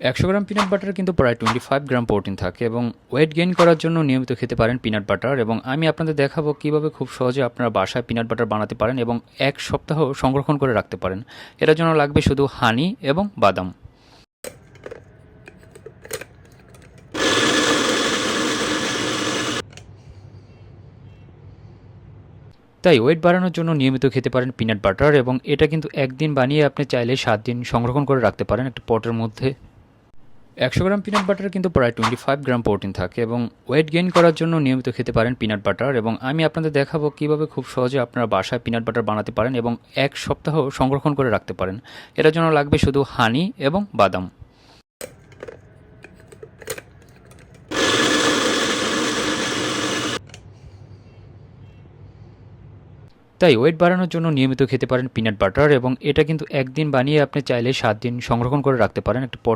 100 গ্রাম peanut বাটারে কিন্তু প্রায় 25 gram protein থাকে এবং ওয়েট গেইন করার জন্য নিয়মিত খেতে পারেন পিনাট বাটার। এবং আমি আপনাদের দেখাবো কিভাবে খুব সহজে আপনারা বাসায় পিনাট বাটার বানাতে পারেন এবং 1 সপ্তাহ সংরক্ষণ করে রাখতে পারেন। এটার জন্য লাগবে শুধু হানি এবং বাদাম। তাই ওয়েট বাড়ানোর জন্য নিয়মিত খেতে পারেন পিনাট বাটার এবং এটা কিন্তু একদিন বানিয়ে আপনি চাইলে 7 দিন সংরক্ষণ করে রাখতে পারেন একটা পটের মধ্যে। 100 গ্রাম পিনাট বাটারে কিন্তু প্রায় 25 গ্রাম প্রোটিন থাকে এবং ওয়েট গেইন করার জন্য নিয়মিত খেতে পারেন পিনাট বাটার। এবং আমি আপনাদের দেখাবো কিভাবে খুব সহজে আপনারা বাসায় পিনাট বাটার বানাতে পারেন এবং 1 সপ্তাহ সংরক্ষণ করে রাখতে পারেন। এটার জন্য লাগবে শুধু হানি এবং বাদাম। তাই ওয়েট বাড়ানোর জন্য নিয়মিত খেতে পারেন পিনাট বাটার এবং এটা কিন্তু একদিন বানিয়ে আপনি চাইলে 7 দিন সংরক্ষণ করে রাখতে পারেন একটা